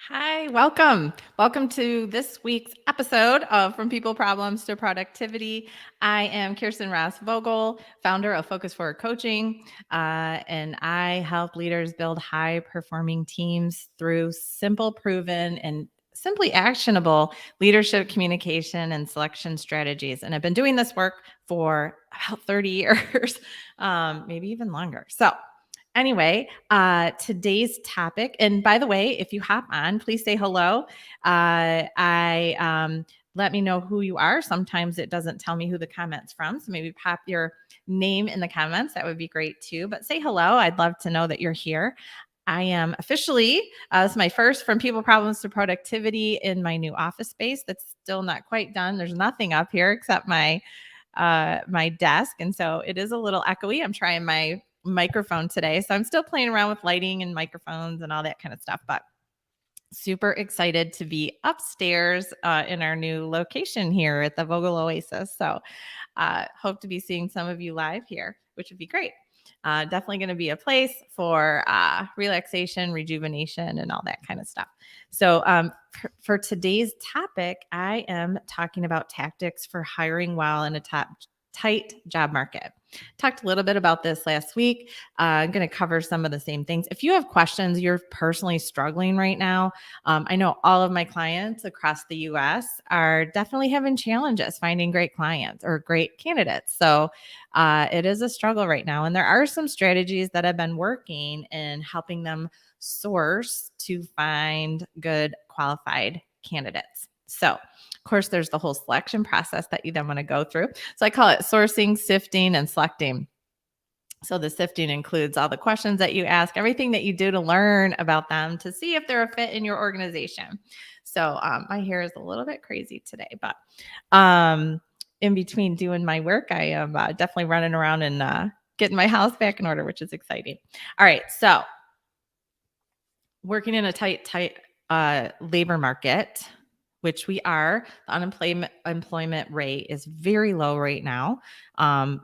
Hi, welcome. Welcome to this week's episode of From People Problems to Productivity. I am Kirsten Ross-Vogel, founder of Focus Forward Coaching, and I help leaders build high-performing teams through simple, proven, and simply actionable leadership, communication, and selection strategies. And I've been doing this work for about 30 years, maybe even longer. Anyway, today's topic, and by the way, if you hop on, please say hello. Let me know who you are. Sometimes it doesn't tell me who the comment's from, so maybe pop your name in the comments. That would be great too. But say hello. I'd love to know that you're here. I am officially, this is my first From People Problems to Productivity in my new office space. That's still not quite done. There's nothing up here except my desk, and so it is a little echoey. I'm trying my microphone today, so I'm still playing around with lighting and microphones and all that kind of stuff, but super excited to be upstairs in our new location here at the Vogel Oasis. So hope to be seeing some of you live here, which would be great. Definitely going to be a place for relaxation, rejuvenation, and all that kind of stuff. So for today's topic, I am talking about tactics for hiring while in a tight job market. Talked a little bit about this last week. I'm going to cover some of the same things. If you have questions, you're personally struggling right now. I know all of my clients across the US are definitely having challenges finding great clients or great candidates. So it is a struggle right now. And there are some strategies that have been working in helping them source to find good qualified candidates. So, of course, there's the whole selection process that you then want to go through. So I call it sourcing, sifting, and selecting. So the sifting includes all the questions that you ask, everything that you do to learn about them to see if they're a fit in your organization. So my hair is a little bit crazy today, but in between doing my work, I am definitely running around and getting my house back in order, which is exciting. All right, so working in a tight labor market, which we are, the unemployment rate is very low right now,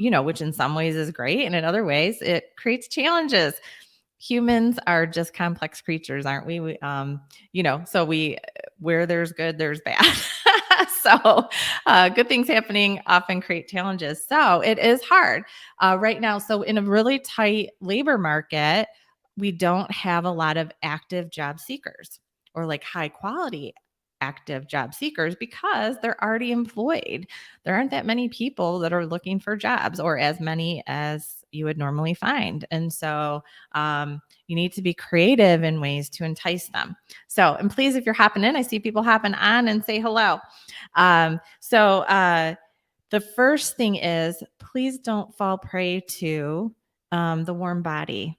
which in some ways is great. And in other ways, it creates challenges. Humans are just complex creatures, aren't we? Where there's good, there's bad. So good things happening often create challenges. So it is hard right now. So in a really tight labor market, we don't have a lot of active job seekers or like high quality active job seekers because they're already employed. There aren't that many people that are looking for jobs or as many as you would normally find. And so you need to be creative in ways to entice them. So, and please, if you're hopping in, I see people hopping on and say hello. The first thing is please don't fall prey to the warm body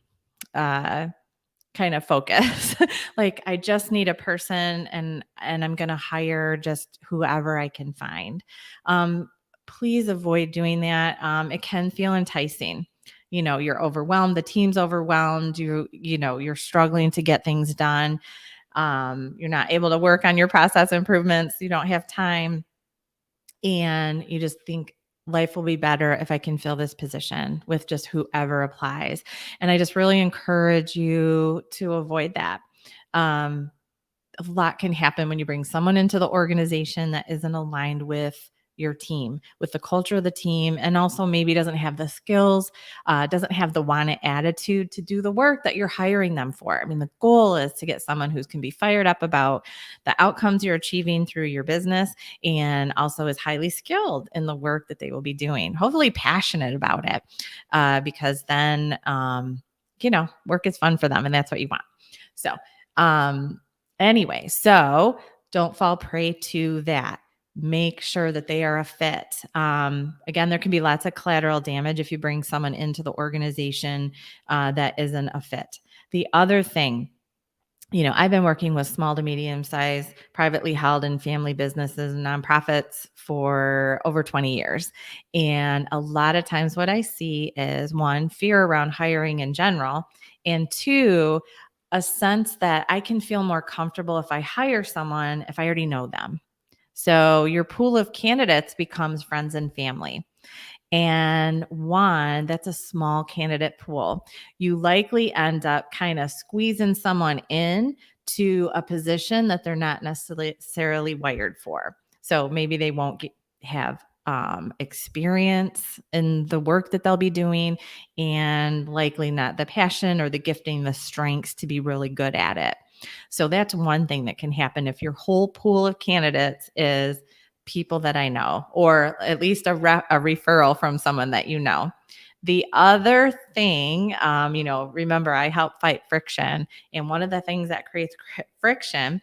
kind of focus. Like I just need a person and I'm going to hire just whoever I can find. Please avoid doing that. It can feel enticing. You're overwhelmed, the team's overwhelmed, you're struggling to get things done. You're not able to work on your process improvements. You don't have time. And you just think life will be better if I can fill this position with just whoever applies. And I just really encourage you to avoid that. A lot can happen when you bring someone into the organization that isn't aligned with your team, with the culture of the team, and also maybe doesn't have the skills, doesn't have the wanted attitude to do the work that you're hiring them for. I mean, the goal is to get someone who can be fired up about the outcomes you're achieving through your business and also is highly skilled in the work that they will be doing, hopefully passionate about it, because then, work is fun for them and that's what you want. So, anyway, so don't fall prey to that. Make sure that they are a fit. Again, there can be lots of collateral damage if you bring someone into the organization that isn't a fit. The other thing, I've been working with small to medium sized, privately held and family businesses and nonprofits for over 20 years. And a lot of times what I see is one, fear around hiring in general, and two, a sense that I can feel more comfortable if I hire someone if I already know them. So your pool of candidates becomes friends and family. And one, that's a small candidate pool. You likely end up kind of squeezing someone in to a position that they're not necessarily wired for. So maybe they won't have experience in the work that they'll be doing, and likely not the passion or the gifting, the strengths to be really good at it. So that's one thing that can happen if your whole pool of candidates is people that I know, or at least a referral from someone that you know. The other thing, remember, I help fight friction. And one of the things that creates friction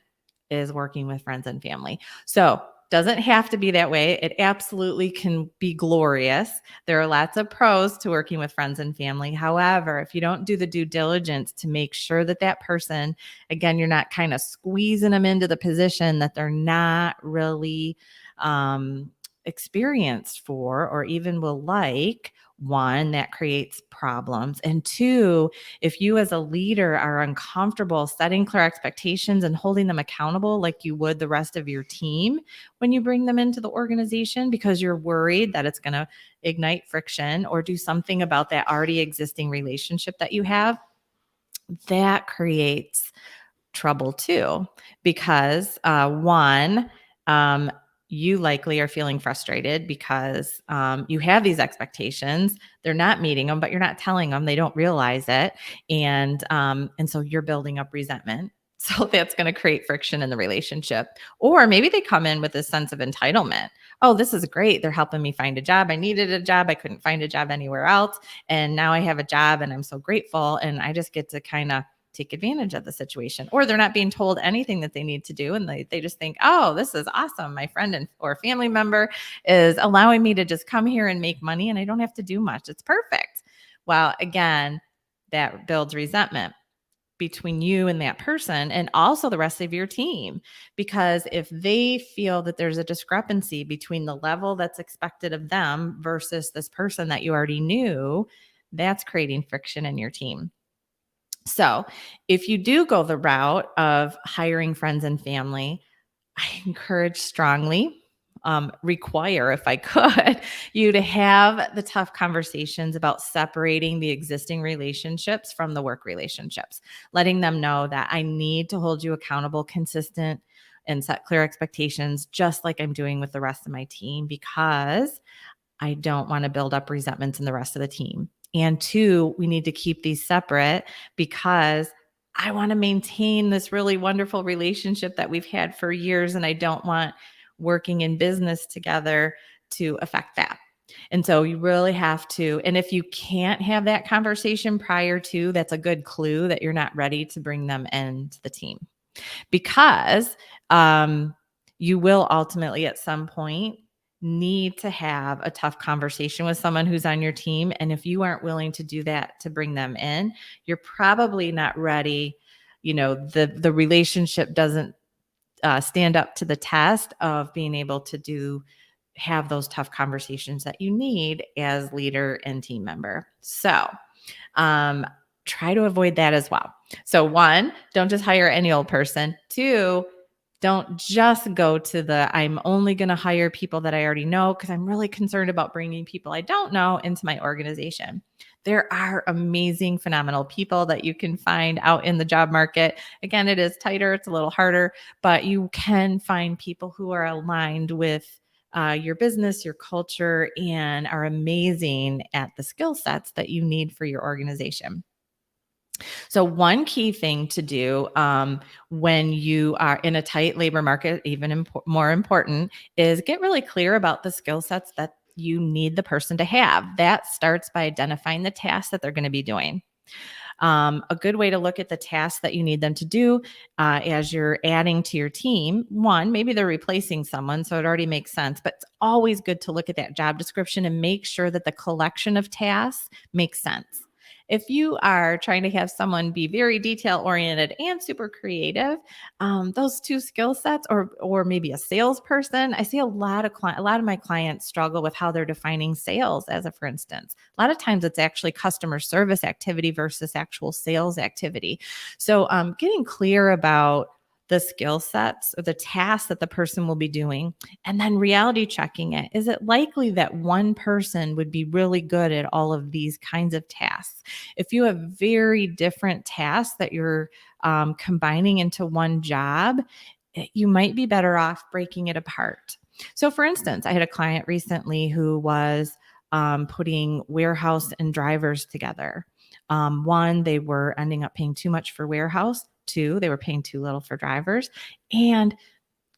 is working with friends and family. So doesn't have to be that way. It absolutely can be glorious. There are lots of pros to working with friends and family. However, if you don't do the due diligence to make sure that that person, again, you're not kind of squeezing them into the position that they're not really experienced for, or even will like, one, that creates problems. And two, if you as a leader are uncomfortable setting clear expectations and holding them accountable like you would the rest of your team when you bring them into the organization, because you're worried that it's going to ignite friction or do something about that already existing relationship that you have, that creates trouble too. Because one, you likely are feeling frustrated because you have these expectations. They're not meeting them, but you're not telling them. They don't realize it. And so you're building up resentment. So that's going to create friction in the relationship. Or maybe they come in with a sense of entitlement. Oh, this is great. They're helping me find a job. I needed a job. I couldn't find a job anywhere else. And now I have a job and I'm so grateful. And I just get to kind of take advantage of the situation. Or they're not being told anything that they need to do, and they just think, oh, this is awesome. My friend or family member is allowing me to just come here and make money, and I don't have to do much. It's perfect. Well, again, that builds resentment between you and that person, and also the rest of your team. Because if they feel that there's a discrepancy between the level that's expected of them versus this person that you already knew, that's creating friction in your team. So if you do go the route of hiring friends and family, I encourage strongly, require, if I could, you to have the tough conversations about separating the existing relationships from the work relationships, letting them know that I need to hold you accountable, consistent, and set clear expectations, just like I'm doing with the rest of my team, because I don't want to build up resentments in the rest of the team. And two, we need to keep these separate because I want to maintain this really wonderful relationship that we've had for years. And I don't want working in business together to affect that. And so you really have to, and if you can't have that conversation prior to, that's a good clue that you're not ready to bring them into the team. Because you will ultimately at some point need to have a tough conversation with someone who's on your team. And if you aren't willing to do that to bring them in, you're probably not ready. The relationship doesn't stand up to the test of being able to have those tough conversations that you need as leader and team member. So try to avoid that as well. So one, don't just hire any old person. Two, don't just go to I'm only going to hire people that I already know, because I'm really concerned about bringing people I don't know into my organization. There are amazing, phenomenal people that you can find out in the job market. Again, it is tighter. It's a little harder, but you can find people who are aligned with your business, your culture, and are amazing at the skill sets that you need for your organization. So one key thing to do when you are in a tight labor market, even more important, is get really clear about the skill sets that you need the person to have. That starts by identifying the tasks that they're going to be doing. A good way to look at the tasks that you need them to do as you're adding to your team. One, maybe they're replacing someone, so it already makes sense, but it's always good to look at that job description and make sure that the collection of tasks makes sense. If you are trying to have someone be very detail oriented and super creative, those two skill sets, or maybe a salesperson, I see a lot of my clients struggle with how they're defining sales. For instance, a lot of times it's actually customer service activity versus actual sales activity. So, getting clear about the skill sets or the tasks that the person will be doing, and then reality checking it. Is it likely that one person would be really good at all of these kinds of tasks? If you have very different tasks that you're combining into one job, you might be better off breaking it apart. So, for instance, I had a client recently who was putting warehouse and drivers together. One, they were ending up paying too much for warehouse. Two, they were paying too little for drivers. And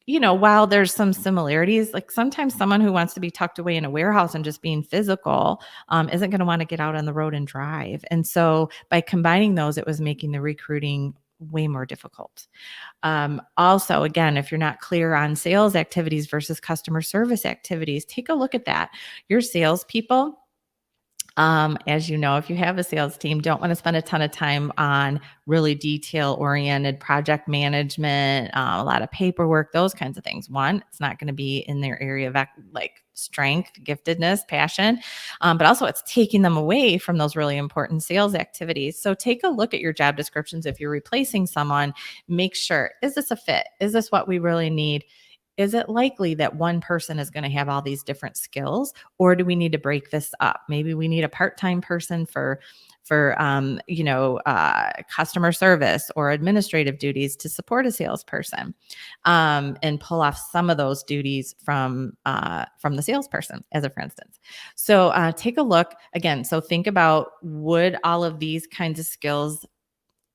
while there's some similarities, like sometimes someone who wants to be tucked away in a warehouse and just being physical isn't going to want to get out on the road and drive. And so by combining those, it was making the recruiting way more difficult. Also, again, if you're not clear on sales activities versus customer service activities, take a look at that. Your salespeople, as you know, if you have a sales team, don't want to spend a ton of time on really detail oriented project management, a lot of paperwork, those kinds of things. One, it's not going to be in their area of like strength, giftedness, passion, but also it's taking them away from those really important sales activities. So take a look at your job descriptions. If you're replacing someone, make sure, is this a fit? Is this what we really need? Is it likely that one person is going to have all these different skills, or do we need to break this up? Maybe we need a part-time person for customer service or administrative duties to support a salesperson, and pull off some of those duties from the salesperson, as a for instance. So take a look again. So think about, would all of these kinds of skills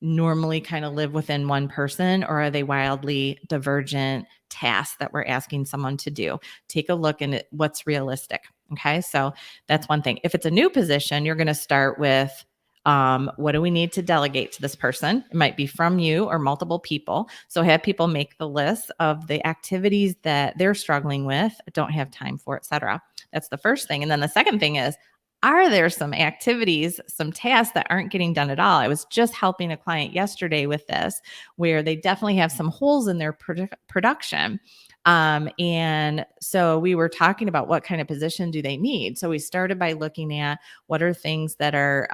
normally kind of live within one person, or are they wildly divergent tasks that we're asking someone to do? Take a look at what's realistic. Okay. So that's one thing. If it's a new position, you're going to start with, what do we need to delegate to this person? It might be from you or multiple people. So have people make the list of the activities that they're struggling with, don't have time for, etc. That's the first thing. And then the second thing is, are there some activities, some tasks that aren't getting done at all? I was just helping a client yesterday with this, where they definitely have some holes in their production. And so we were talking about what kind of position do they need. So we started by looking at what are things that are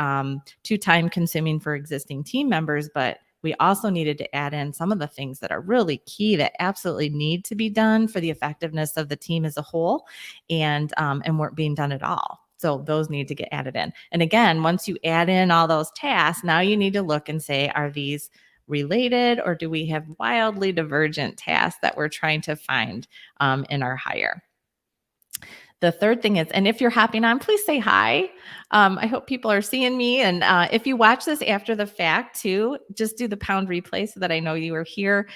too time consuming for existing team members, but we also needed to add in some of the things that are really key that absolutely need to be done for the effectiveness of the team as a whole, and weren't being done at all. So those need to get added in. And again, once you add in all those tasks, now you need to look and say, are these related, or do we have wildly divergent tasks that we're trying to find in our hire? The third thing is, and if you're hopping on, please say hi. I hope people are seeing me. And if you watch this after the fact too, just do the pound replay so that I know you are here.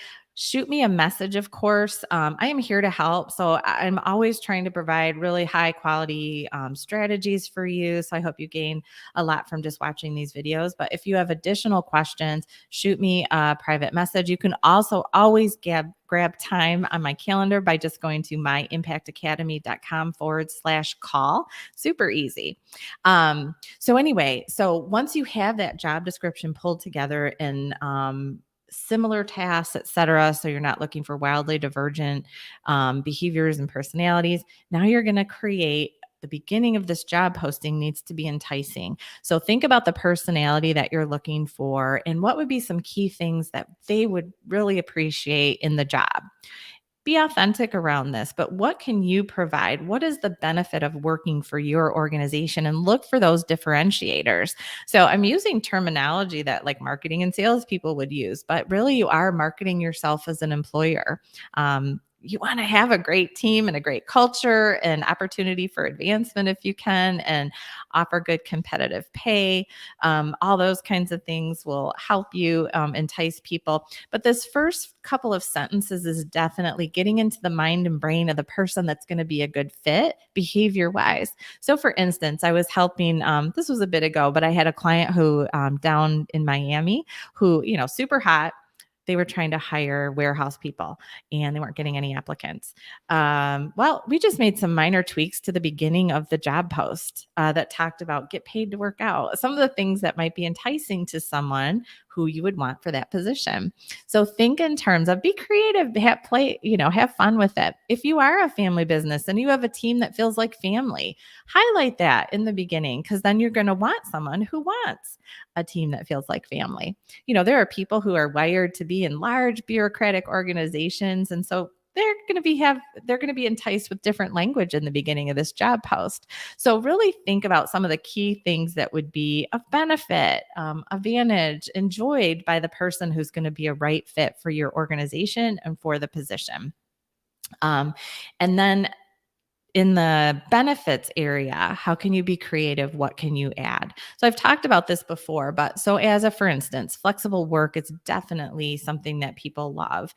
Shoot me a message, of course. I am here to help. So I'm always trying to provide really high quality strategies for you. So I hope you gain a lot from just watching these videos. But if you have additional questions, shoot me a private message. You can also always grab time on my calendar by just going to myimpactacademy.com/call. Super easy. So anyway, so once you have that job description pulled together in similar tasks, etc., so you're not looking for wildly divergent behaviors and personalities, now you're going to create, the beginning of this job posting needs to be enticing. So think about the personality that you're looking for and what would be some key things that they would really appreciate in the job. Be authentic around this, but what can you provide? What is the benefit of working for your organization? And look for those differentiators. So I'm using terminology that like marketing and sales people would use, but really you are marketing yourself as an employer. You want to have a great team and a great culture and opportunity for advancement if you can, and offer good competitive pay. All those kinds of things will help you entice people. But this first couple of sentences is definitely getting into the mind and brain of the person that's going to be a good fit behavior wise. So for instance, I was helping, this was a bit ago, but I had a client who down in Miami who, super hot. They were trying to hire warehouse people and they weren't getting any applicants. Well, we just made some minor tweaks to the beginning of the job post that talked about get paid to work out. Some of the things that might be enticing to someone who you would want for that position. So think in terms of be creative, have fun with it. If you are a family business and you have a team that feels like family, highlight that in the beginning, because then you're going to want someone who wants a team that feels like family. There are people who are wired to be in large bureaucratic organizations. And so they're going to be enticed with different language in the beginning of this job post. So really think about some of the key things that would be of benefit, advantage, enjoyed by the person who's going to be a right fit for your organization and for the position. And then in the benefits area, how can you be creative? What can you add? So I've talked about this before, but for instance, flexible work is definitely something that people love.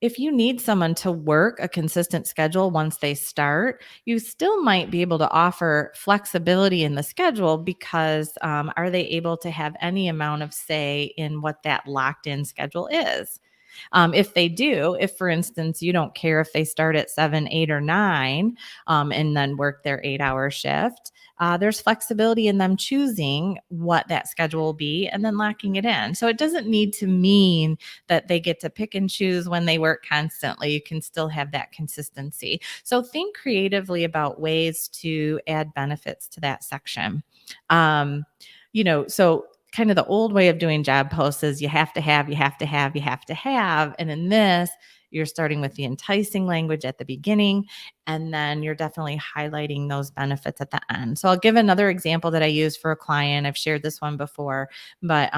If you need someone to work a consistent schedule once they start, you still might be able to offer flexibility in the schedule because are they able to have any amount of say in what that locked in schedule is? If they do, if for instance, you don't care if they start at 7, 8, or 9 and then work their 8-hour shift, there's flexibility in them choosing what that schedule will be and then locking it in. So it doesn't need to mean that they get to pick and choose when they work constantly. You can still have that consistency. So think creatively about ways to add benefits to that section. So kind of the old way of doing job posts is you have to have, you have to have, you have to have. And in this, you're starting with the enticing language at the beginning, and then you're definitely highlighting those benefits at the end. So I'll give another example that I used for a client. I've shared this one before, but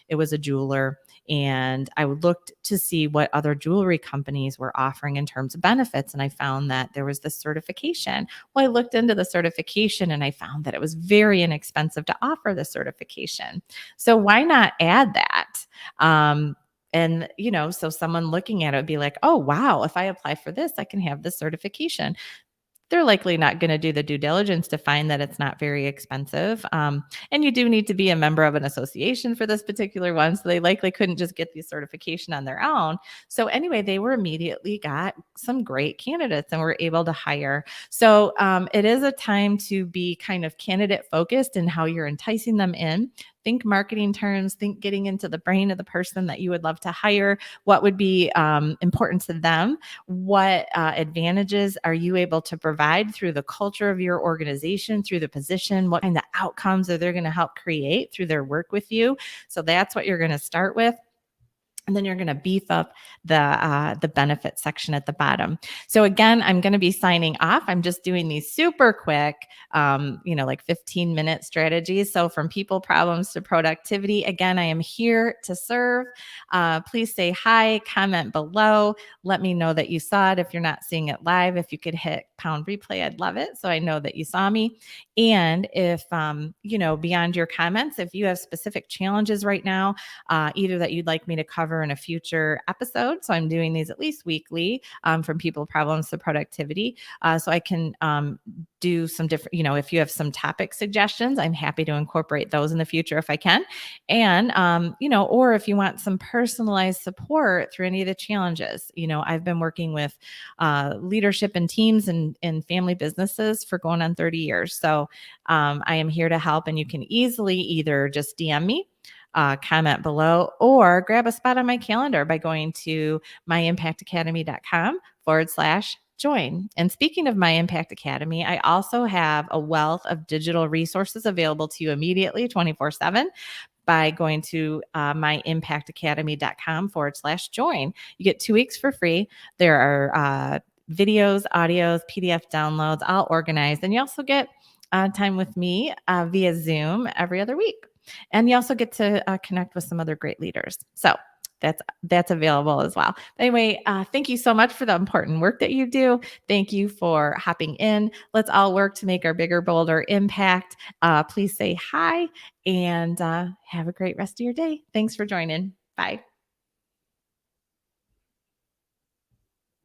it was a jeweler. And I looked to see what other jewelry companies were offering in terms of benefits. And I found that there was this certification. Well, I looked into the certification and I found that it was very inexpensive to offer the certification. So why not add that? So someone looking at it would be like, oh, wow, if I apply for this, I can have this certification. They're likely not going to do the due diligence to find that it's not very expensive. And you do need to be a member of an association for this particular one. So they likely couldn't just get the certification on their own. So anyway, they were immediately got some great candidates and were able to hire. So it is a time to be kind of candidate focused in how you're enticing them in. Think marketing terms, think getting into the brain of the person that you would love to hire. What would be important to them? What advantages are you able to provide through the culture of your organization, through the position? What kind of outcomes are they going to help create through their work with you? So that's what you're going to start with. And then you're going to beef up the benefit section at the bottom. So again, I'm going to be signing off. I'm just doing these super quick, like 15-minute strategies. So from people problems to productivity, again, I am here to serve. Please say hi, comment below. Let me know that you saw it. If you're not seeing it live, if you could hit pound replay, I'd love it. So I know that you saw me. And if, beyond your comments, if you have specific challenges right now, either that you'd like me to cover in a future episode. So I'm doing these at least weekly from people problems to productivity. So I can do some different, if you have some topic suggestions, I'm happy to incorporate those in the future if I can. And, or if you want some personalized support through any of the challenges, I've been working with leadership and teams and family businesses for going on 30 years. So I am here to help, and you can easily either just DM me, comment below, or grab a spot on my calendar by going to myimpactacademy.com/join. And speaking of My Impact Academy, I also have a wealth of digital resources available to you immediately 24/7 by going to myimpactacademy.com/join. You get 2 weeks for free. There are videos, audios, PDF downloads, all organized. And you also get time with me via Zoom every other week. And you also get to connect with some other great leaders. So that's available as well. Anyway, thank you so much for the important work that you do. Thank you for hopping in. Let's all work to make our bigger, bolder impact. Please say hi and have a great rest of your day. Thanks for joining. Bye.